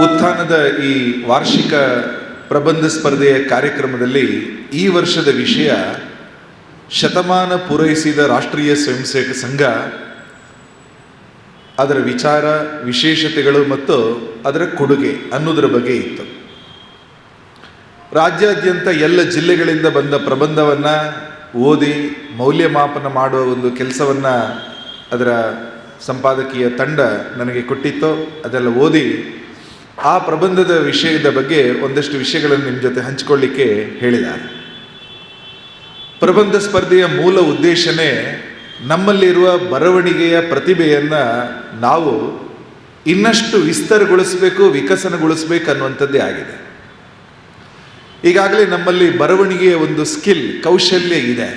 ಉತ್ಥಾನದ ಈ ವಾರ್ಷಿಕ ಪ್ರಬಂಧ ಸ್ಪರ್ಧೆಯ ಕಾರ್ಯಕ್ರಮದಲ್ಲಿ ಈ ವರ್ಷದ ವಿಷಯ ಶತಮಾನ ಪೂರೈಸಿದ ರಾಷ್ಟ್ರೀಯ ಸ್ವಯಂ ಸೇವಕ ಸಂಘ, ಅದರ ವಿಚಾರ, ವಿಶೇಷತೆಗಳು ಮತ್ತು ಅದರ ಕೊಡುಗೆ ಅನ್ನೋದರ ಬಗ್ಗೆ ಇತ್ತು. ರಾಜ್ಯಾದ್ಯಂತ ಎಲ್ಲ ಜಿಲ್ಲೆಗಳಿಂದ ಬಂದ ಪ್ರಬಂಧವನ್ನು ಓದಿ ಮೌಲ್ಯಮಾಪನ ಮಾಡುವ ಒಂದು ಕೆಲಸವನ್ನು ಅದರ ಸಂಪಾದಕೀಯ ತಂಡ ನನಗೆ ಕೊಟ್ಟಿತ್ತು. ಅದೆಲ್ಲ ಓದಿ ಆ ಪ್ರಬಂಧದ ವಿಷಯದ ಬಗ್ಗೆ ಒಂದಷ್ಟು ವಿಷಯಗಳನ್ನು ನಿಮ್ಮ ಜೊತೆ ಹಂಚಿಕೊಳ್ಳಿಕ್ಕೆ ಹೇಳಿದ್ದಾರೆ. ಪ್ರಬಂಧ ಸ್ಪರ್ಧೆಯ ಮೂಲ ಉದ್ದೇಶನೇ ನಮ್ಮಲ್ಲಿರುವ ಬರವಣಿಗೆಯ ಪ್ರತಿಭೆಯನ್ನು ನಾವು ಇನ್ನಷ್ಟು ವಿಸ್ತರಗೊಳಿಸಬೇಕು, ವಿಕಸನಗೊಳಿಸಬೇಕು ಅನ್ನುವಂಥದ್ದೇ ಆಗಿದೆ. ಈಗಾಗಲೇ ನಮ್ಮಲ್ಲಿ ಬರವಣಿಗೆಯ ಒಂದು ಸ್ಕಿಲ್, ಕೌಶಲ್ಯ ಇದೆ.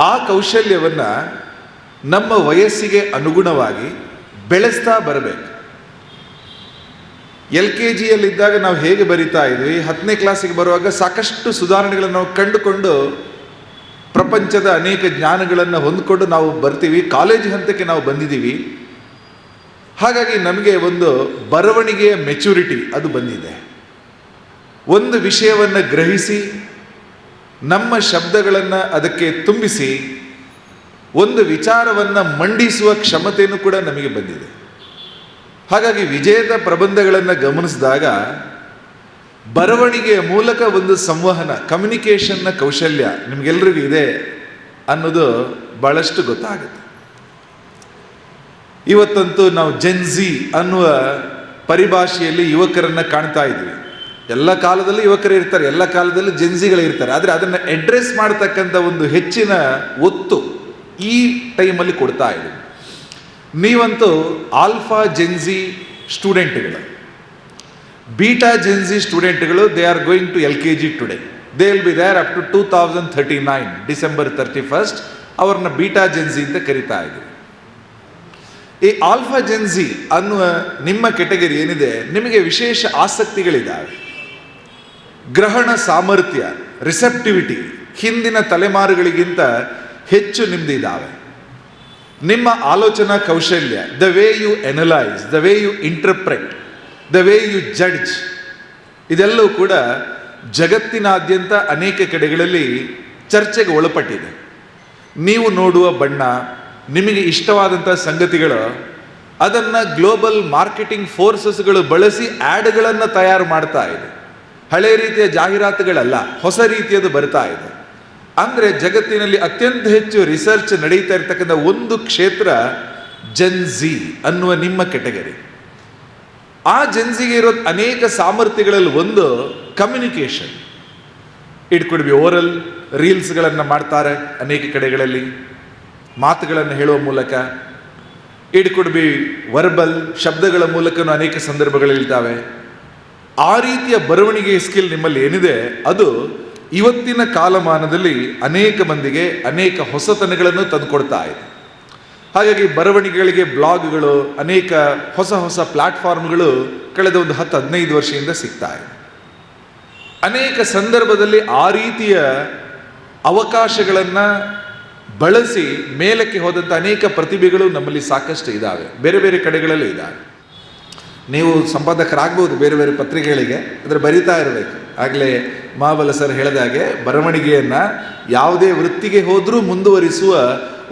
ಆ ಕೌಶಲ್ಯವನ್ನು ನಮ್ಮ ವಯಸ್ಸಿಗೆ ಅನುಗುಣವಾಗಿ ಬೆಳೆಸ್ತಾ ಬರಬೇಕು. LKGಯಲ್ಲಿದ್ದಾಗ ನಾವು ಹೇಗೆ ಬರಿತಾ ಇದ್ವಿ, 10ನೇ ಕ್ಲಾಸಿಗೆ ಬರುವಾಗ ಸಾಕಷ್ಟು ಸುಧಾರಣೆಗಳನ್ನು ನಾವು ಕಂಡುಕೊಂಡು ಪ್ರಪಂಚದ ಅನೇಕ ಜ್ಞಾನಗಳನ್ನು ಹೊಂದಿಕೊಂಡು ನಾವು ಬರ್ತೀವಿ. ಕಾಲೇಜ್ ಹಂತಕ್ಕೆ ನಾವು ಬಂದಿದ್ದೀವಿ. ಹಾಗಾಗಿ ನಮಗೆ ಒಂದು ಬರವಣಿಗೆಯ ಮೆಚುರಿಟಿ ಅದು ಬಂದಿದೆ. ಒಂದು ವಿಷಯವನ್ನು ಗ್ರಹಿಸಿ ನಮ್ಮ ಶಬ್ದಗಳನ್ನು ಅದಕ್ಕೆ ತುಂಬಿಸಿ ಒಂದು ವಿಚಾರವನ್ನು ಮಂಡಿಸುವ ಕ್ಷಮತೆಯೂ ಕೂಡ ನಮಗೆ ಬಂದಿದೆ. ಹಾಗಾಗಿ ವಿಜೇತ ಪ್ರಬಂಧಗಳನ್ನು ಗಮನಿಸಿದಾಗ ಬರವಣಿಗೆಯ ಮೂಲಕ ಒಂದು ಸಂವಹನ, ಕಮ್ಯುನಿಕೇಷನ್ನ ಕೌಶಲ್ಯ ನಿಮಗೆಲ್ಲರಿಗೂ ಇದೆ ಅನ್ನೋದು ಬಹಳಷ್ಟು ಗೊತ್ತಾಗುತ್ತೆ. ಇವತ್ತಂತೂ ನಾವು ಜೆನ್ಝಿ ಅನ್ನುವ ಪರಿಭಾಷೆಯಲ್ಲಿ ಯುವಕರನ್ನು ಕಾಣ್ತಾ ಇದ್ದೀವಿ. ಎಲ್ಲ ಕಾಲದಲ್ಲೂ ಯುವಕರು ಇರ್ತಾರೆ, ಎಲ್ಲ ಕಾಲದಲ್ಲೂ ಜೆನ್ಝಿಗಳು ಇರ್ತಾರೆ. ಆದರೆ ಅದನ್ನು ಅಡ್ರೆಸ್ ಮಾಡತಕ್ಕಂಥ ಒಂದು ಹೆಚ್ಚಿನ ಒತ್ತು ಈ ಟೈಮಲ್ಲಿ ಕೊಡ್ತಾ ಇದ್ದೀವಿ. ನೀವಂತೂ ಆಲ್ಫಾ ಜೆನ್ಝಿ ಸ್ಟೂಡೆಂಟ್ಗಳು, ಬೀಟಾ ಜೆನ್ಝಿ ಸ್ಟೂಡೆಂಟ್ಗಳು, they are going to LKG today. They will be there up to 2039 December 31 ಅವ್ರನ್ನ ಬೀಟಾ ಜೆನ್ಝಿ ಅಂತ ಕರಿತಾ ಇದ್ದೀವಿ. ಈ ಆಲ್ಫಾ ಜೆನ್ಝಿ ಅನ್ನುವ ನಿಮ್ಮ ಕೆಟಗರಿ ಏನಿದೆ, ನಿಮಗೆ ವಿಶೇಷ ಆಸಕ್ತಿಗಳಿದ್ದಾವೆ. ಗ್ರಹಣ ಸಾಮರ್ಥ್ಯ, ರಿಸೆಪ್ಟಿವಿಟಿ ಹಿಂದಿನ ತಲೆಮಾರುಗಳಿಗಿಂತ ಹೆಚ್ಚು ನಿಮ್ಮದಿದ್ದಾವೆ. ನಿಮ್ಮ ಆಲೋಚನಾ ಕೌಶಲ್ಯ, the way you analyse, the way you interpret, the way you judge, ಇದೆಲ್ಲವೂ ಕೂಡ ಜಗತ್ತಿನಾದ್ಯಂತ ಅನೇಕ ಕಡೆಗಳಲ್ಲಿ ಚರ್ಚೆಗೆ ಒಳಪಟ್ಟಿದೆ. ನೀವು ನೋಡುವ ಬಣ್ಣ, ನಿಮಗೆ ಇಷ್ಟವಾದಂಥ ಸಂಗತಿಗಳು, ಅದನ್ನು ಗ್ಲೋಬಲ್ ಮಾರ್ಕೆಟಿಂಗ್ ಫೋರ್ಸಸ್ಗಳು ಬಳಸಿ ಆ್ಯಡ್ಗಳನ್ನು ತಯಾರು ಮಾಡ್ತಾ ಇದೆ. ಹಳೆ ರೀತಿಯ ಜಾಹೀರಾತುಗಳಲ್ಲ, ಹೊಸ ರೀತಿಯದು ಬರ್ತಾ ಇದೆ. ಅಂದರೆ ಜಗತ್ತಿನಲ್ಲಿ ಅತ್ಯಂತ ಹೆಚ್ಚು ರಿಸರ್ಚ್ ನಡೀತಾ ಇರ್ತಕ್ಕಂಥ ಒಂದು ಕ್ಷೇತ್ರ ಜೆನ್ಝಿ ಅನ್ನುವ ನಿಮ್ಮ ಕೆಟಗರಿ. ಆ ಜೆನ್ಝಿಗೆ ಇರೋ ಅನೇಕ ಸಾಮರ್ಥ್ಯಗಳಲ್ಲಿ ಒಂದು communication. It could be oral, ರೀಲ್ಸ್ಗಳನ್ನು ಮಾಡ್ತಾರೆ ಅನೇಕ ಕಡೆಗಳಲ್ಲಿ ಮಾತುಗಳನ್ನು ಹೇಳುವ ಮೂಲಕ. ಇಟ್ ಕುಡ್ ಬಿ ವರ್ಬಲ್, ಶಬ್ದಗಳ ಮೂಲಕನೂ ಅನೇಕ ಸಂದರ್ಭಗಳಿದ್ದಾವೆ. ಆ ರೀತಿಯ ಬರವಣಿಗೆ ಸ್ಕಿಲ್ ನಿಮ್ಮಲ್ಲಿ ಏನಿದೆ, ಅದು ಇವತ್ತಿನ ಕಾಲಮಾನದಲ್ಲಿ ಅನೇಕ ಮಂದಿಗೆ ಅನೇಕ ಹೊಸತನಗಳನ್ನು ತಂದುಕೊಡ್ತಾ ಇದೆ. ಹಾಗಾಗಿ ಬರವಣಿಗೆಗಳಿಗೆ ಬ್ಲಾಗ್ಗಳು, ಅನೇಕ ಹೊಸ ಹೊಸ ಪ್ಲಾಟ್ಫಾರ್ಮ್ಗಳು ಕಳೆದ ಒಂದು 10-15 ವರ್ಷದಿಂದ ಸಿಗ್ತಾ ಇದೆ. ಅನೇಕ ಸಂದರ್ಭದಲ್ಲಿ ಆ ರೀತಿಯ ಅವಕಾಶಗಳನ್ನು ಬಳಸಿ ಮೇಲಕ್ಕೆ ಹೋದಂಥ ಅನೇಕ ಪ್ರತಿಭೆಗಳು ನಮ್ಮಲ್ಲಿ ಸಾಕಷ್ಟು ಇದ್ದಾವೆ, ಬೇರೆ ಬೇರೆ ಕಡೆಗಳಲ್ಲಿ ಇದ್ದಾವೆ. ನೀವು ಸಂಪಾದಕರಾಗ್ಬೋದು ಬೇರೆ ಬೇರೆ ಪತ್ರಿಕೆಗಳಿಗೆ, ಅದರ ಬರಿತಾ ಇರಬೇಕು. ಆಗಲೇ ಮಹಾಬಲ ಸರ್ ಹೇಳಿದ ಹಾಗೆ ಬರವಣಿಗೆಯನ್ನು ಯಾವುದೇ ವೃತ್ತಿಗೆ ಹೋದರೂ ಮುಂದುವರಿಸುವ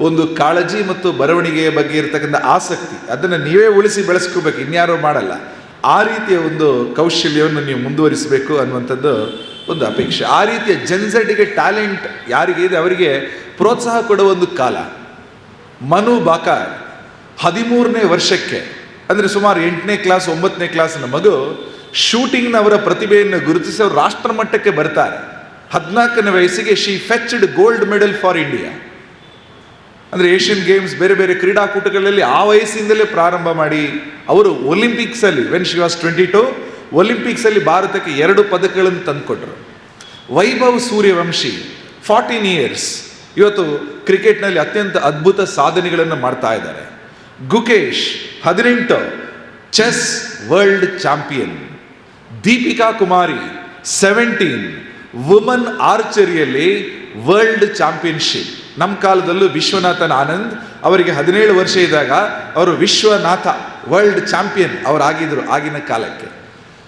ಒಂದು ಕಾಳಜಿ ಮತ್ತು ಬರವಣಿಗೆಯ ಬಗ್ಗೆ ಇರತಕ್ಕಂಥ ಆಸಕ್ತಿ, ಅದನ್ನು ನೀವೇ ಉಳಿಸಿ ಬೆಳೆಸ್ಕೋಬೇಕು, ಇನ್ಯಾರೋ ಮಾಡಲ್ಲ. ಆ ರೀತಿಯ ಒಂದು ಕೌಶಲ್ಯವನ್ನು ನೀವು ಮುಂದುವರಿಸಬೇಕು ಅನ್ನುವಂಥದ್ದು ಒಂದು ಅಪೇಕ್ಷೆ. ಆ ರೀತಿಯ ಜೆನ್ಝೆಡ್ಗೆ ಟ್ಯಾಲೆಂಟ್ ಯಾರಿಗೆ ಇದೆ ಅವರಿಗೆ ಪ್ರೋತ್ಸಾಹ ಕೊಡುವ ಒಂದು ಕಾಲ. ಮನು ಬಾಕಾರ್ 13ನೇ ವರ್ಷಕ್ಕೆ, ಅಂದರೆ ಸುಮಾರು 8ನೇ ಕ್ಲಾಸ್ 9ನೇ ಕ್ಲಾಸ್ನ ಮಗು ಶೂಟಿಂಗ್ನವರ ಪ್ರತಿಭೆಯನ್ನು ಗುರುತಿಸಿ ಅವರು ರಾಷ್ಟ್ರ ಮಟ್ಟಕ್ಕೆ ಬರ್ತಾರೆ. 14ನೇ ವಯಸ್ಸಿಗೆ she fetched gold medal for India. ಅಂದರೆ ಏಷ್ಯನ್ ಗೇಮ್ಸ್, ಬೇರೆ ಬೇರೆ ಕ್ರೀಡಾಕೂಟಗಳಲ್ಲಿ ಆ ವಯಸ್ಸಿಂದಲೇ ಪ್ರಾರಂಭ ಮಾಡಿ ಅವರು ಒಲಿಂಪಿಕ್ಸಲ್ಲಿ, ವೆನ್ ಶಿ ವಾಸ್ 22, ಒಲಿಂಪಿಕ್ಸಲ್ಲಿ ಭಾರತಕ್ಕೆ 2 ಪದಕಗಳನ್ನು ತಂದುಕೊಟ್ರು. ವೈಭವ್ ಸೂರ್ಯವಂಶಿ 14 ಇಯರ್ಸ್, ಇವತ್ತು ಕ್ರಿಕೆಟ್ನಲ್ಲಿ ಅತ್ಯಂತ ಅದ್ಭುತ ಸಾಧನೆಗಳನ್ನು ಮಾಡ್ತಾ ಇದ್ದಾರೆ. Gukesh 18, chess world champion. Deepika Kumari 17, woman ಆರ್ಚರಿಯಲ್ಲಿ ವರ್ಲ್ಡ್ ಚಾಂಪಿಯನ್ಶಿಪ್. ನಮ್ಮ ಕಾಲದಲ್ಲೂ ವಿಶ್ವನಾಥನ್ ಆನಂದ್ ಅವರಿಗೆ 17 ವರ್ಷ ಇದ್ದಾಗ ಅವರು ವಿಶ್ವನಾಥ ವರ್ಲ್ಡ್ ಚಾಂಪಿಯನ್ ಅವರಾಗಿದ್ರು ಆಗಿನ ಕಾಲಕ್ಕೆ.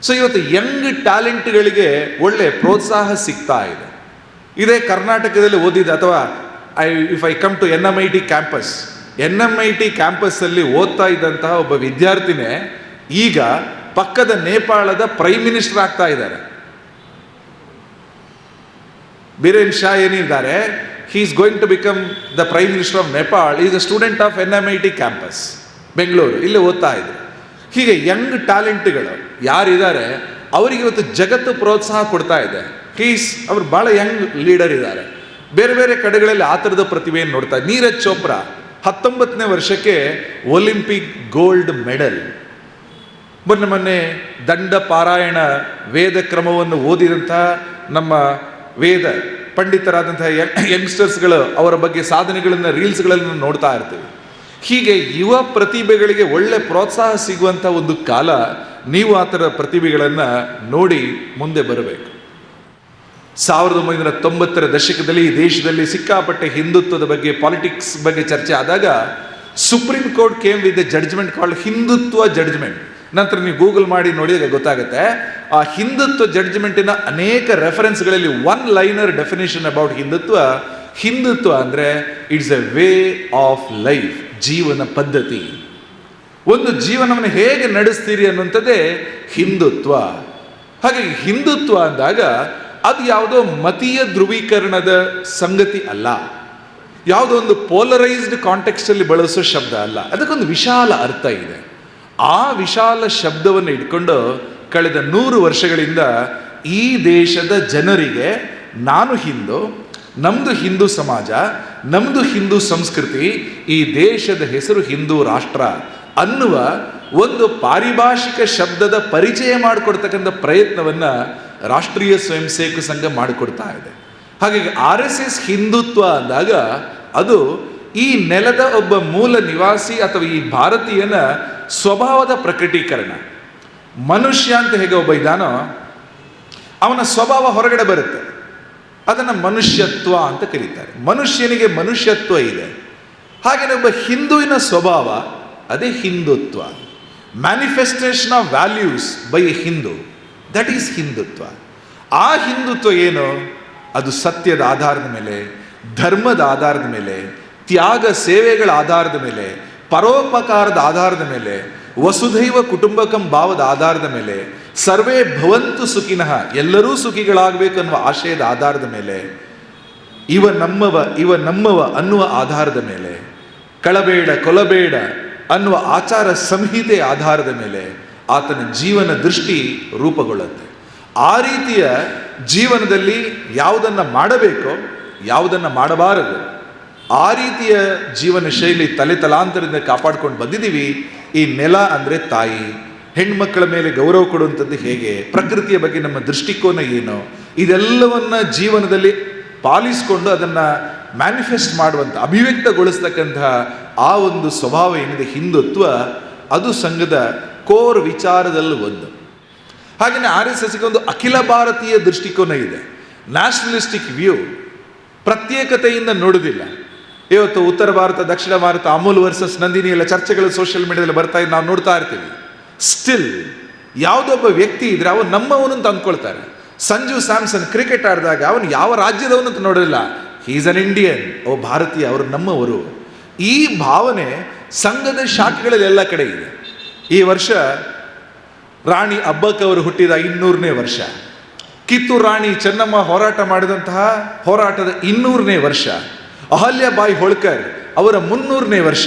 ಸೊ ಇವತ್ತು ಯಂಗ್ ಟ್ಯಾಲೆಂಟ್ಗಳಿಗೆ ಒಳ್ಳೆ ಪ್ರೋತ್ಸಾಹ ಸಿಗ್ತಾ ಇದೆ. ಇದೇ ಕರ್ನಾಟಕದಲ್ಲಿ ಓದಿದ, ಅಥವಾ if I come to NMIT campus, NMIT ಕ್ಯಾಂಪಸ್ಸಲ್ಲಿ ಓದ್ತಾ ಇದ್ದಂತಹ ಒಬ್ಬ ವಿದ್ಯಾರ್ಥಿನೇ ಈಗ ಪಕ್ಕದ ನೇಪಾಳದ ಪ್ರೈಮ್ ಮಿನಿಸ್ಟರ್ ಆಗ್ತಾ ಇದ್ದಾರೆ. ಬಿರೇನ್ ಶಾ ಏನಿದ್ದಾರೆ, he is going to become the prime minister of Nepal. He is a student of NMIT campus Bengaluru, ಇಲ್ಲೇ ಓದ್ತಾ ಇದ್ರು. ಹೀಗೆ ಯಂಗ್ ಟ್ಯಾಲೆಂಟ್ಗಳು ಯಾರಿದ್ದಾರೆ ಅವರಿಗೆ ಇವತ್ತು ಜಗತ್ತು ಪ್ರೋತ್ಸಾಹ ಕೊಡ್ತಾ ಇದೆ. ಅವರು ಭಾಳ ಯಂಗ್ ಲೀಡರ್ ಇದ್ದಾರೆ. ಬೇರೆ ಬೇರೆ ಕಡೆಗಳಲ್ಲಿ ಆ ಥರದ ಪ್ರತಿಭೆಯನ್ನು ನೋಡ್ತಾ ಇದೆ. ನೀರಜ್ ಚೋಪ್ರಾ 19ನೇ ವರ್ಷಕ್ಕೆ ಒಲಿಂಪಿಕ್ ಗೋಲ್ಡ್ ಮೆಡಲ್. ಮೊನ್ನೆ ದಂಡ ಪಾರಾಯಣ ವೇದ ಕ್ರಮವನ್ನು ಓದಿದಂತಹ ನಮ್ಮ ವೇದ ಪಂಡಿತರಾದಂತಹ ಯಂಗ್ಸ್ಟರ್ಸ್ಗಳು ಅವರ ಬಗ್ಗೆ ಸಾಧನೆಗಳನ್ನು ರೀಲ್ಸ್ಗಳನ್ನು ನೋಡ್ತಾ ಇರ್ತೀವಿ. ಹೀಗೆ ಯುವ ಪ್ರತಿಭೆಗಳಿಗೆ ಒಳ್ಳೆ ಪ್ರೋತ್ಸಾಹ ಸಿಗುವಂಥ ಒಂದು ಕಾಲ. ನೀವು ಆ ಥರ ಪ್ರತಿಭೆಗಳನ್ನು ನೋಡಿ ಮುಂದೆ ಬರಬೇಕು. 1990ರ ದಶಕದಲ್ಲಿ ಈ ದೇಶದಲ್ಲಿ ಸಿಕ್ಕಾಪಟ್ಟೆ ಹಿಂದುತ್ವದ ಬಗ್ಗೆ, ಪಾಲಿಟಿಕ್ಸ್ ಬಗ್ಗೆ ಚರ್ಚೆ ಆದಾಗ Supreme Court came with the judgement called Hindutva judgement. ನಂತರ ನೀವು ಗೂಗಲ್ ಮಾಡಿ ನೋಡಿದಾಗ ಗೊತ್ತಾಗುತ್ತೆ, ಆ ಹಿಂದುತ್ವ ಜಡ್ಜ್ಮೆಂಟಿನ ಅನೇಕ ರೆಫರೆನ್ಸ್ಗಳಲ್ಲಿ one liner definition about Hindutva ಅಂದರೆ it's a way of life, ಜೀವನ ಪದ್ಧತಿ. ಒಂದು ಜೀವನವನ್ನು ಹೇಗೆ ನಡೆಸ್ತೀರಿ ಅನ್ನುವಂಥದ್ದೇ ಹಿಂದುತ್ವ. ಹಾಗಾಗಿ ಹಿಂದುತ್ವ ಅಂದಾಗ ಅದು ಯಾವುದೋ ಮತೀಯ ಧ್ರುವೀಕರಣದ ಸಂಗತಿ ಅಲ್ಲ, ಯಾವುದೋ ಒಂದು ಪೋಲರೈಸ್ಡ್ ಕಾಂಟೆಕ್ಸ್ಟಲ್ಲಿ ಬಳಸೋ ಶಬ್ದ ಅಲ್ಲ. ಅದಕ್ಕೊಂದು ವಿಶಾಲ ಅರ್ಥ ಇದೆ. ಆ ವಿಶಾಲ ಶಬ್ದವನ್ನು ಇಟ್ಕೊಂಡು ಕಳೆದ 100 ವರ್ಷಗಳಿಂದ ಈ ದೇಶದ ಜನರಿಗೆ ನಾನು ಹಿಂದೂ, ನಮ್ಮದು ಹಿಂದೂ ಸಮಾಜ, ನಮ್ಮದು ಹಿಂದೂ ಸಂಸ್ಕೃತಿ, ಈ ದೇಶದ ಹೆಸರು ಹಿಂದೂ ರಾಷ್ಟ್ರ ಅನ್ನುವ ಒಂದು ಪಾರಿಭಾಷಿಕ ಶಬ್ದದ ಪರಿಚಯ ಮಾಡಿಕೊಡ್ತಕ್ಕಂಥ ಪ್ರಯತ್ನವನ್ನು ರಾಷ್ಟ್ರೀಯ ಸ್ವಯಂ ಸೇವಕ ಸಂಘ ಮಾಡಿಕೊಡ್ತಾ ಇದೆ. ಹಾಗಾಗಿ RSS ಹಿಂದುತ್ವ ಅಂದಾಗ ಅದು ಈ ನೆಲದ ಒಬ್ಬ ಮೂಲ ನಿವಾಸಿ ಅಥವಾ ಈ ಭಾರತೀಯನ ಸ್ವಭಾವದ ಪ್ರಕಟೀಕರಣ. ಮನುಷ್ಯ ಅಂತ ಹೇಗೆ ಒಬ್ಬ ಇದ್ದಾನೋ ಅವನ ಸ್ವಭಾವ ಹೊರಗಡೆ ಬರುತ್ತೆ, ಅದನ್ನು ಮನುಷ್ಯತ್ವ ಅಂತ ಕರೀತಾರೆ. ಮನುಷ್ಯನಿಗೆ ಮನುಷ್ಯತ್ವ ಇದೆ. ಹಾಗೆಯೇ ಒಬ್ಬ ಹಿಂದುವಿನ ಸ್ವಭಾವ ಅದೇ Hindutva. Manifestation of values by A Hindu, that is Hindutva. ಆ ಹಿಂದುತ್ವ ಏನು? ಅದು ಸತ್ಯದ ಆಧಾರದ ಮೇಲೆ, ಧರ್ಮದ ಆಧಾರದ ಮೇಲೆ, ತ್ಯಾಗ ಸೇವೆಗಳ ಆಧಾರದ ಮೇಲೆ, ಪರೋಪಕಾರದ ಆಧಾರದ ಮೇಲೆ, ವಸುಧೈವ ಕುಟುಂಬಕಂ ಭಾವದ ಆಧಾರದ ಮೇಲೆ, ಸರ್ವೇ ಭವಂತು ಸುಖಿನಃ, ಎಲ್ಲರೂ ಸುಖಿಗಳಾಗಬೇಕು ಅನ್ನುವ ಆಶಯದ ಆಧಾರದ ಮೇಲೆ, ಇವ ನಮ್ಮವ ಅನ್ನುವ ಆಧಾರದ ಮೇಲೆ, ಕಳಬೇಡ ಕೊಲಬೇಡ ಅನ್ನುವ ಆಚಾರ ಸಂಹಿತೆ ಆಧಾರದ ಮೇಲೆ ಆತನ ಜೀವನ ದೃಷ್ಟಿ ರೂಪುಗೊಳ್ಳುತ್ತೆ. ಆ ರೀತಿಯ ಜೀವನದಲ್ಲಿ ಯಾವುದನ್ನು ಮಾಡಬೇಕೋ ಯಾವುದನ್ನು ಮಾಡಬಾರದು, ಆ ರೀತಿಯ ಜೀವನ ಶೈಲಿ ತಲಾಂತರದಿಂದ ಕಾಪಾಡ್ಕೊಂಡು ಬಂದಿದ್ದೀವಿ. ಈ ನೆಲ ಅಂದರೆ ತಾಯಿ, ಹೆಣ್ಮಕ್ಕಳ ಮೇಲೆ ಗೌರವ ಕೊಡುವಂಥದ್ದು ಹೇಗೆ, ಪ್ರಕೃತಿಯ ಬಗ್ಗೆ ನಮ್ಮ ದೃಷ್ಟಿಕೋನ ಏನು, ಇದೆಲ್ಲವನ್ನ ಜೀವನದಲ್ಲಿ ಪಾಲಿಸಿಕೊಂಡು ಅದನ್ನು ಮ್ಯಾನಿಫೆಸ್ಟ್ ಮಾಡುವಂಥ, ಅಭಿವ್ಯಕ್ತಗೊಳಿಸ್ತಕ್ಕಂತಹ ಆ ಒಂದು ಸ್ವಭಾವ ಏನಿದೆ ಹಿಂದುತ್ವ, ಅದು ಸಂಘದ ಕೋರ್ ವಿಚಾರದಲ್ಲಿ ಒಂದು. ಹಾಗೆಯೇ RSSಗೆ ಒಂದು ಅಖಿಲ ಭಾರತೀಯ ದೃಷ್ಟಿಕೋನ ಇದೆ, ನ್ಯಾಷನಲಿಸ್ಟಿಕ್ ವ್ಯೂ. ಪ್ರತ್ಯೇಕತೆಯಿಂದ ನೋಡುವುದಿಲ್ಲ. ಇವತ್ತು ಉತ್ತರ ಭಾರತ ದಕ್ಷಿಣ ಭಾರತ, ಅಮೂಲ್ ವರ್ಸಸ್ ನಂದಿನಿ ಎಲ್ಲ ಚರ್ಚೆಗಳು ಸೋಷಿಯಲ್ ಮೀಡಿಯಾದಲ್ಲಿ ಬರ್ತಾ ಇದ್ದು ನಾವು ನೋಡ್ತಾ ಇರ್ತೀವಿ. ಸ್ಟಿಲ್ ಯಾವುದೊಬ್ಬ ವ್ಯಕ್ತಿ ಇದ್ರೆ ಅವನು ನಮ್ಮವನು ಅಂತ ಅಂದ್ಕೊಳ್ತಾರೆ. ಸಂಜು ಸ್ಯಾಮ್ಸನ್ ಕ್ರಿಕೆಟ್ ಆಡಿದಾಗ ಅವನು ಯಾವ ರಾಜ್ಯದವನು ಅಂತ ನೋಡಲಿಲ್ಲ, ಹಿ ಈಸ್ ಅನ್ ಇಂಡಿಯನ್, ಓ ಭಾರತೀಯ, ಅವರು ನಮ್ಮವರು. ಈ ಭಾವನೆ ಸಂಘದ ಶಾಖೆಗಳಲ್ಲಿ ಎಲ್ಲ ಕಡೆ ಇದೆ. ಈ ವರ್ಷ ರಾಣಿ ಅಬ್ಬಕ್ಕ ಅವರು ಹುಟ್ಟಿದ 200ನೇ ವರ್ಷ, ಕಿತ್ತೂರು ರಾಣಿ ಚೆನ್ನಮ್ಮ ಹೋರಾಟ ಮಾಡಿದಂತಹ ಹೋರಾಟದ 200ನೇ ವರ್ಷ, ಅಹಲ್ಯಾಬಾಯಿ ಹೋಳ್ಕರ್ ಅವರ 300ನೇ ವರ್ಷ.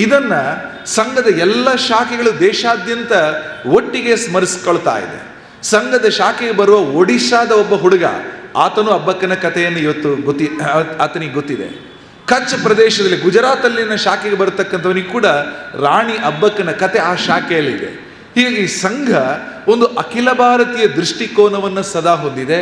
ಇದನ್ನ ಸಂಘದ ಎಲ್ಲ ಶಾಖೆಗಳು ದೇಶಾದ್ಯಂತ ಒಟ್ಟಿಗೆ ಸ್ಮರಿಸ್ಕೊಳ್ತಾ ಇದೆ. ಸಂಘದ ಶಾಖೆಗೆ ಬರುವ ಒಡಿಶಾದ ಒಬ್ಬ ಹುಡುಗ, ಆತನು ಅಬ್ಬಕ್ಕನ ಕಥೆಯನ್ನು ಇವತ್ತು ಆತನಿಗೆ ಗೊತ್ತಿದೆ. ಕಚ್ ಪ್ರದೇಶದಲ್ಲಿ ಗುಜರಾತಲ್ಲಿನ ಶಾಖೆಗೆ ಬರತಕ್ಕಂಥವನಿಗೆ ಕೂಡ ರಾಣಿ ಅಬ್ಬಕ್ಕನ ಕತೆ ಆ ಶಾಖೆಯಲ್ಲಿದೆ. ಹೀಗಾಗಿ ಸಂಘ ಒಂದು ಅಖಿಲ ಭಾರತೀಯ ದೃಷ್ಟಿಕೋನವನ್ನು ಸದಾ ಹೊಂದಿದೆ.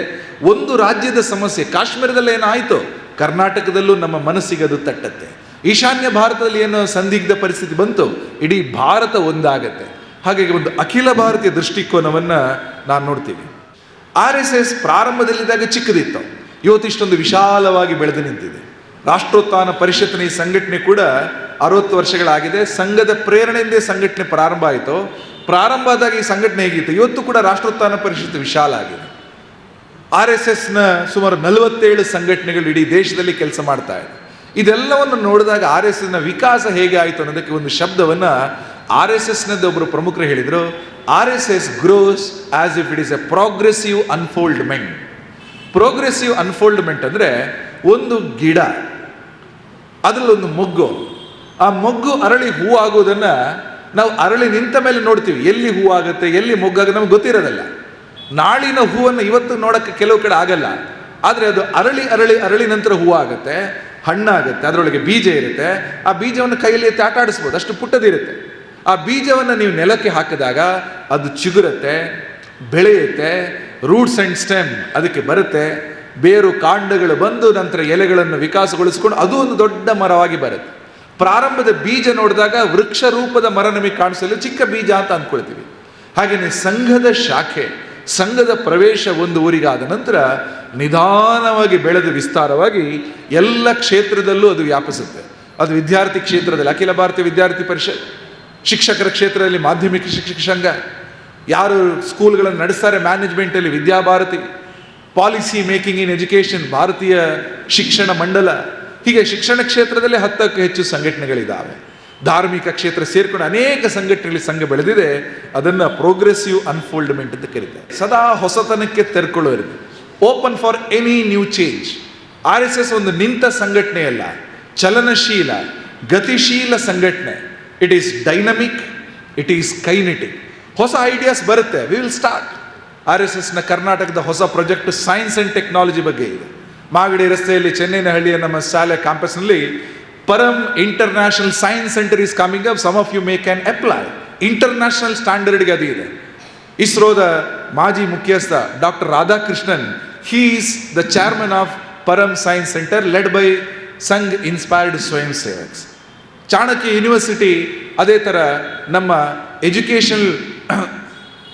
ಒಂದು ರಾಜ್ಯದ ಸಮಸ್ಯೆ ಕಾಶ್ಮೀರದಲ್ಲಿ ಏನಾಯಿತು, ಕರ್ನಾಟಕದಲ್ಲೂ ನಮ್ಮ ಮನಸ್ಸಿಗೆ ಅದು ತಟ್ಟತ್ತೆ. ಈಶಾನ್ಯ ಭಾರತದಲ್ಲಿ ಏನೋ ಸಂದಿಗ್ಧ ಪರಿಸ್ಥಿತಿ ಬಂತು, ಇಡೀ ಭಾರತ ಒಂದಾಗತ್ತೆ. ಹಾಗಾಗಿ ಒಂದು ಅಖಿಲ ಭಾರತೀಯ ದೃಷ್ಟಿಕೋನವನ್ನು ನಾನು ನೋಡ್ತೀವಿ. RSS ಪ್ರಾರಂಭದಲ್ಲಿದ್ದಾಗ ಚಿಕ್ಕದಿತ್ತು, ಇವತ್ತು ಇಷ್ಟೊಂದು ವಿಶಾಲವಾಗಿ ಬೆಳೆದು ನಿಂತಿದೆ. ರಾಷ್ಟ್ರೋತ್ಥಾನ ಪರಿಷತ್ನ ಈ ಸಂಘಟನೆ ಕೂಡ 60 ವರ್ಷಗಳಾಗಿದೆ. ಸಂಘದ ಪ್ರೇರಣೆಯಿಂದ ಸಂಘಟನೆ ಪ್ರಾರಂಭ ಆಯಿತು. ಪ್ರಾರಂಭ ಆದಾಗ ಈ ಸಂಘಟನೆ ಹೇಗಿತ್ತು, ಇವತ್ತು ಕೂಡ ರಾಷ್ಟ್ರೋತ್ಥಾನ ಪರಿಷತ್ ವಿಶಾಲ ಆಗಿದೆ. RSSನ ಸುಮಾರು 47 ಸಂಘಟನೆಗಳು ಇಡೀ ದೇಶದಲ್ಲಿ ಕೆಲಸ ಮಾಡ್ತಾ ಇದೆ. ಇದೆಲ್ಲವನ್ನು ನೋಡಿದಾಗ RSSನ ವಿಕಾಸ ಹೇಗೆ ಆಯಿತು ಅನ್ನೋದಕ್ಕೆ ಒಂದು ಶಬ್ದವನ್ನು RSSನದ್ದು ಒಬ್ಬರು ಪ್ರಮುಖರು ಹೇಳಿದರು. RSS grows as if it is a progressive unfoldment. Progressive unfoldment ಅಂದರೆ ಒಂದು ಗಿಡ, ಅದರಲ್ಲೊಂದು ಮೊಗ್ಗು, ಆ ಮೊಗ್ಗು ಅರಳಿ ಹೂ ಆಗೋದನ್ನು ನಾವು ಅರಳಿ ನಿಂತ ಮೇಲೆ ನೋಡ್ತೀವಿ. ಎಲ್ಲಿ ಹೂ ಆಗುತ್ತೆ, ಎಲ್ಲಿ ಮೊಗ್ಗಾಗುತ್ತೆ ನಮ್ಗೆ ಗೊತ್ತಿರೋದಲ್ಲ. ನಾಳಿನ ಹೂವನ್ನು ಇವತ್ತು ನೋಡೋಕ್ಕೆ ಕೆಲವು ಕಡೆ ಆಗಲ್ಲ, ಆದರೆ ಅದು ಅರಳಿ ಅರಳಿ ಅರಳಿ ನಂತರ ಹೂ ಆಗುತ್ತೆ, ಹಣ್ಣಾಗುತ್ತೆ, ಅದರೊಳಗೆ ಬೀಜ ಇರುತ್ತೆ. ಆ ಬೀಜವನ್ನು ಕೈಯಲ್ಲಿ ಎತ್ತಿ ಆಟ ಆಡಿಸ್ಬೋದು, ಅಷ್ಟು ಪುಟ್ಟದಿರುತ್ತೆ. ಆ ಬೀಜವನ್ನು ನೀವು ನೆಲಕ್ಕೆ ಹಾಕಿದಾಗ ಅದು ಚಿಗುರುತ್ತೆ, ಬೆಳೆಯುತ್ತೆ, ರೂಟ್ಸ್ ಆ್ಯಂಡ್ ಸ್ಟೆಮ್ ಅದಕ್ಕೆ ಬರುತ್ತೆ, ಬೇರು ಕಾಂಡಗಳು ಬಂದು ನಂತರ ಎಲೆಗಳನ್ನು ವಿಕಾಸಗೊಳಿಸ್ಕೊಂಡು ಅದು ಒಂದು ದೊಡ್ಡ ಮರವಾಗಿ ಬರುತ್ತೆ. ಪ್ರಾರಂಭದ ಬೀಜ ನೋಡಿದಾಗ ವೃಕ್ಷ ರೂಪದ ಮರ ನಮಗೆ ಕಾಣಿಸಲು ಚಿಕ್ಕ ಬೀಜ ಅಂತ ಅಂದ್ಕೊಳ್ತೀವಿ. ಹಾಗೆಯೇ ಸಂಘದ ಶಾಖೆ, ಸಂಘದ ಪ್ರವೇಶ ಒಂದು ಊರಿಗಾದ ನಂತರ ನಿಧಾನವಾಗಿ ಬೆಳೆದು ವಿಸ್ತಾರವಾಗಿ ಎಲ್ಲ ಕ್ಷೇತ್ರದಲ್ಲೂ ಅದು ವ್ಯಾಪಿಸುತ್ತೆ. ಅದು ವಿದ್ಯಾರ್ಥಿ ಕ್ಷೇತ್ರದಲ್ಲಿ ಅಖಿಲ ಭಾರತೀಯ ವಿದ್ಯಾರ್ಥಿ ಪರಿಷತ್, ಶಿಕ್ಷಕರ ಕ್ಷೇತ್ರದಲ್ಲಿ ಮಾಧ್ಯಮಿಕ ಶಿಕ್ಷಕ ಸಂಘ, ಯಾರು ಸ್ಕೂಲ್ಗಳನ್ನು ನಡೆಸ್ತಾರೆ ಮ್ಯಾನೇಜ್ಮೆಂಟಲ್ಲಿ Vidya Bharati, policy making in education Bharatiya Shikshan ಮಂಡಲ, ಹೀಗೆ ಶಿಕ್ಷಣ ಕ್ಷೇತ್ರದಲ್ಲಿ 10ಕ್ಕೂ ಹೆಚ್ಚು ಸಂಘಟನೆಗಳಿದ್ದಾವೆ. ಧಾರ್ಮಿಕ ಕ್ಷೇತ್ರ ಸೇರ್ಕೊಂಡು ಅನೇಕ ಸಂಘಟನೆಗಳಲ್ಲಿ ಸಂಘ ಬೆಳೆದಿದೆ. ಅದನ್ನು ಪ್ರೋಗ್ರೆಸಿವ್ ಅನ್ಫೋಲ್ಡ್ಮೆಂಟ್ ಅಂತ ಕರೀತಾರೆ. ಸದಾ ಹೊಸತನಕ್ಕೆ ತೆರ್ಕೊಳ್ಳೋರು, open for any new change. RSS ಒಂದು ನಿಂತ ಸಂಘಟನೆಯಲ್ಲ, ಚಲನಶೀಲ ಗತಿಶೀಲ ಸಂಘಟನೆ. It is dynamic, it is kinetic. ಹೊಸ ಐಡಿಯಾಸ್ ಬರುತ್ತೆ, ವಿ ವಿಲ್ ಸ್ಟಾರ್ಟ್. RSSನ ಕರ್ನಾಟಕದ ಹೊಸ ಪ್ರಾಜೆಕ್ಟ್ ಸೈನ್ಸ್ ಆ್ಯಂಡ್ ಟೆಕ್ನಾಲಜಿ ಬಗ್ಗೆ ಇದೆ. ಮಾಗಡಿ ರಸ್ತೆಯಲ್ಲಿ ಚೆನ್ನೈನಹಳ್ಳಿಯ ನಮ್ಮ ಶಾಲೆ ಕ್ಯಾಂಪಸ್ನಲ್ಲಿ Param international science centre is coming up. Some of you may can apply. International ಸ್ಟ್ಯಾಂಡರ್ಡ್ಗೆ ಅದು ಇದೆ. ಇಸ್ರೋದ ಮಾಜಿ ಮುಖ್ಯಸ್ಥ doctor Radhakrishnan, he is the chairman of Param science centre led by Sangh inspired swayamsevaks. Chanakya university ಅದೇ ಥರ ನಮ್ಮ ಎಜುಕೇಷನ್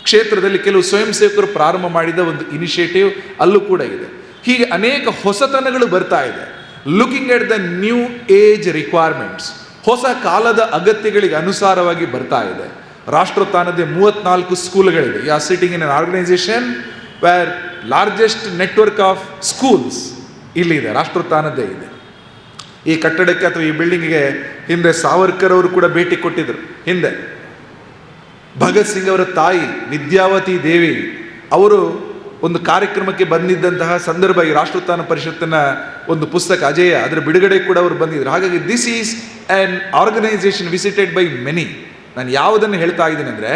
ಕ್ಷೇತ್ರದಲ್ಲಿ ಕೆಲವು ಸ್ವಯಂ ಸೇವಕರು ಪ್ರಾರಂಭ ಮಾಡಿದ ಒಂದು ಇನಿಷಿಯೇಟಿವ್ ಅಲ್ಲೂ ಕೂಡ ಇದೆ. ಹೀಗೆ ಅನೇಕ ಹೊಸತನಗಳು ಬರ್ತಾ ಇದೆ. Looking at the new age requirements, ಹೊಸ ಕಾಲದ ಅಗತ್ಯಗಳಿಗೆ ಅನುಸಾರವಾಗಿ ಬರ್ತಾ ಇದೆ. ರಾಷ್ಟ್ರೋತ್ಥಾನದ 34 ಸ್ಕೂಲ್ಗಳಿದೆ. You are sitting in an organisation where largest network of schools ಇಲ್ಲಿದೆ, ರಾಷ್ಟ್ರೋತ್ಥಾನದ್ದೇ ಇದೆ. ಈ ಕಟ್ಟಡಕ್ಕೆ ಅಥವಾ ಈ ಬಿಲ್ಡಿಂಗಿಗೆ ಹಿಂದೆ ಸಾವರ್ಕರ್ ಅವರು ಕೂಡ ಭೇಟಿ ಕೊಟ್ಟಿದ್ದರು. ಹಿಂದೆ ಭಗತ್ ಸಿಂಗ್ ಅವರ ತಾಯಿ ವಿದ್ಯಾವತಿ ದೇವಿ ಅವರು ಒಂದು ಕಾರ್ಯಕ್ರಮಕ್ಕೆ ಬಂದಿದ್ದಂತಹ ಸಂದರ್ಭ ಈ ರಾಷ್ಟ್ರೋತ್ಥಾನ ಪರಿಷತ್ತಿನ ಒಂದು ಪುಸ್ತಕ ಅಜೇಯ, ಅದರ ಬಿಡುಗಡೆ ಕೂಡ ಅವರು ಬಂದಿದ್ದರು. ಹಾಗಾಗಿ this is an organisation visited by many. ನಾನು ಯಾವುದನ್ನು ಹೇಳ್ತಾ ಇದ್ದೀನಿ ಅಂದರೆ,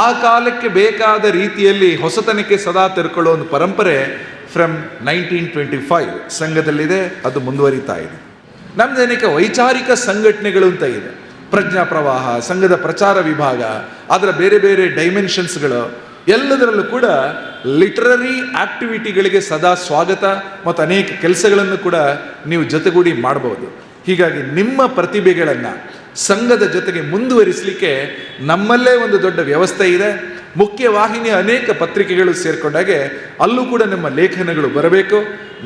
ಆ ಕಾಲಕ್ಕೆ ಬೇಕಾದ ರೀತಿಯಲ್ಲಿ ಹೊಸತನಕ್ಕೆ ಸದಾ ತೆರ್ಕೊಳ್ಳೋ ಒಂದು ಪರಂಪರೆ ಫ್ರಮ್ 1925 ಸಂಘದಲ್ಲಿದೆ, ಅದು ಮುಂದುವರಿತಾ ಇದೆ. ನಮ್ಮದು ಅನೇಕ ವೈಚಾರಿಕ ಸಂಘಟನೆಗಳು ಅಂತ ಇದೆ. ಪ್ರಜ್ಞಾ ಪ್ರವಾಹ, ಸಂಘದ ಪ್ರಚಾರ ವಿಭಾಗ, ಅದರ ಬೇರೆ ಬೇರೆ ಡೈಮೆನ್ಷನ್ಸ್ಗಳು, ಎಲ್ಲದರಲ್ಲೂ ಕೂಡ ಲಿಟರರಿ ಆಕ್ಟಿವಿಟಿಗಳಿಗೆ ಸದಾ ಸ್ವಾಗತ ಮತ್ತು ಅನೇಕ ಕೆಲಸಗಳನ್ನು ಕೂಡ ನೀವು ಜೊತೆಗೂಡಿ ಮಾಡಬಹುದು. ಹೀಗಾಗಿ ನಿಮ್ಮ ಪ್ರತಿಭೆಗಳನ್ನು ಸಂಘದ ಜೊತೆಗೆ ಮುಂದುವರಿಸಲಿಕ್ಕೆ ನಮ್ಮಲ್ಲೇ ಒಂದು ದೊಡ್ಡ ವ್ಯವಸ್ಥೆ ಇದೆ. ಮುಖ್ಯವಾಹಿನಿಯ ಅನೇಕ ಪತ್ರಿಕೆಗಳು ಸೇರಿಕೊಂಡಾಗೆ ಅಲ್ಲೂ ಕೂಡ ನಿಮ್ಮ ಲೇಖನಗಳು ಬರಬೇಕು.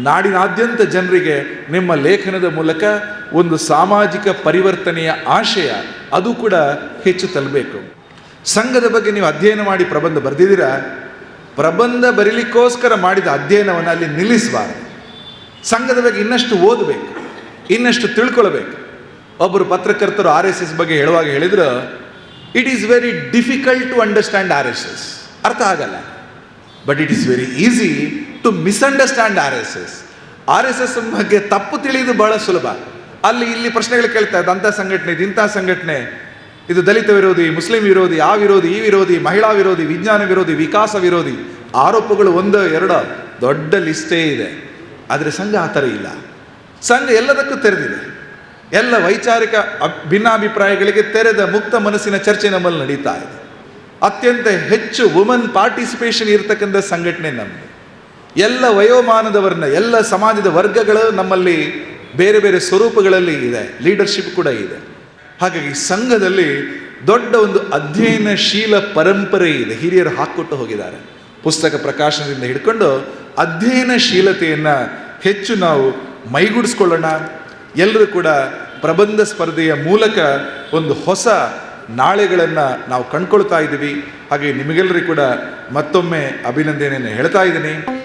ನಾಡಿನಾದ್ಯಂತ ಜನರಿಗೆ ನಿಮ್ಮ ಲೇಖನದ ಮೂಲಕ ಒಂದು ಸಾಮಾಜಿಕ ಪರಿವರ್ತನೆಯ ಆಶಯ ಅದು ಕೂಡ ಹೆಚ್ಚು ತಲುಪಬೇಕು. ಸಂಘದ ಬಗ್ಗೆ ನೀವು ಅಧ್ಯಯನ ಮಾಡಿ ಪ್ರಬಂಧ ಬರೆದಿದ್ದೀರಾ, ಪ್ರಬಂಧ ಬರೀಲಿಕ್ಕೋಸ್ಕರ ಮಾಡಿದ ಅಧ್ಯಯನವನ್ನು ಅಲ್ಲಿ ನಿಲ್ಲಿಸಬಾರದು. ಸಂಘದ ಬಗ್ಗೆ ಇನ್ನಷ್ಟು ಓದಬೇಕು, ಇನ್ನಷ್ಟು ತಿಳ್ಕೊಳ್ಬೇಕು. ಒಬ್ಬರು ಪತ್ರಕರ್ತರು RSS ಬಗ್ಗೆ ಹೇಳುವಾಗ ಹೇಳಿದ್ರು, it is very difficult to understand RSS. ಅರ್ಥ ಆಗಲ್ಲ, but it is very easy to misunderstand RSS ಬಗ್ಗೆ ತಪ್ಪು ತಿಳಿದು ಬಹಳ ಸುಲಭ. ಅಲ್ಲಿ ಇಲ್ಲಿ ಪ್ರಶ್ನೆಗಳು ಕೇಳ್ತಾ ಇದ್ದ, ಅಂಥ ಸಂಘಟನೆ ಇದು, ಇಂಥ ಸಂಘಟನೆ ಇದು, ದಲಿತ ವಿರೋಧಿ, ಮುಸ್ಲಿಂ ವಿರೋಧಿ, ಆ ವಿರೋಧಿ, ಈ ವಿರೋಧಿ, ಮಹಿಳಾ ವಿರೋಧಿ, ವಿಜ್ಞಾನ ವಿರೋಧಿ, ವಿಕಾಸ ವಿರೋಧಿ, ಆರೋಪಗಳು 1-2 ದೊಡ್ಡ ಲಿಸ್ಟೇ ಇದೆ. ಆದರೆ ಸಂಘ ಆ ಥರ ಇಲ್ಲ. ಸಂಘ ಎಲ್ಲದಕ್ಕೂ ತೆರೆದಿದೆ. ಎಲ್ಲ ವೈಚಾರಿಕ ಭಿನ್ನಾಭಿಪ್ರಾಯಗಳಿಗೆ ತೆರೆದ ಮುಕ್ತ ಮನಸ್ಸಿನ ಚರ್ಚೆ ನಮ್ಮಲ್ಲಿ ನಡೀತಾ ಇದೆ. ಅತ್ಯಂತ ಹೆಚ್ಚು ವುಮನ್ ಪಾರ್ಟಿಸಿಪೇಷನ್ ಇರತಕ್ಕಂಥ ಸಂಘಟನೆ ನಮ್ಮದು. ಎಲ್ಲ ವಯೋಮಾನದವರನ್ನ, ಎಲ್ಲ ಸಮಾಜದ ವರ್ಗಗಳು ನಮ್ಮಲ್ಲಿ ಬೇರೆ ಬೇರೆ ಸ್ವರೂಪಗಳಲ್ಲಿ ಇದೆ. ಲೀಡರ್ಶಿಪ್ ಕೂಡ ಇದೆ. ಹಾಗಾಗಿ ಸಂಘದಲ್ಲಿ ದೊಡ್ಡ ಒಂದು ಅಧ್ಯಯನಶೀಲ ಪರಂಪರೆ ಇದೆ. ಹಿರಿಯರು ಹಾಕ್ಕೊಟ್ಟು ಹೋಗಿದ್ದಾರೆ. ಪುಸ್ತಕ ಪ್ರಕಾಶನದಿಂದ ಹಿಡ್ಕೊಂಡು ಅಧ್ಯಯನಶೀಲತೆಯನ್ನು ಹೆಚ್ಚು ನಾವು ಮೈಗೂಡಿಸ್ಕೊಳ್ಳೋಣ. ಎಲ್ಲರೂ ಕೂಡ ಪ್ರಬಂಧ ಸ್ಪರ್ಧೆಯ ಮೂಲಕ ಒಂದು ಹೊಸ ನಾಳೆಗಳನ್ನು ನಾವು ಕಂಡುಕೊಳ್ತಾ ಇದ್ದೀವಿ. ಹಾಗೆ ನಿಮಗೆಲ್ಲರಿಗೂ ಕೂಡ ಮತ್ತೊಮ್ಮೆ ಅಭಿನಂದನೆಯನ್ನು ಹೇಳ್ತಾ ಇದ್ದೀನಿ.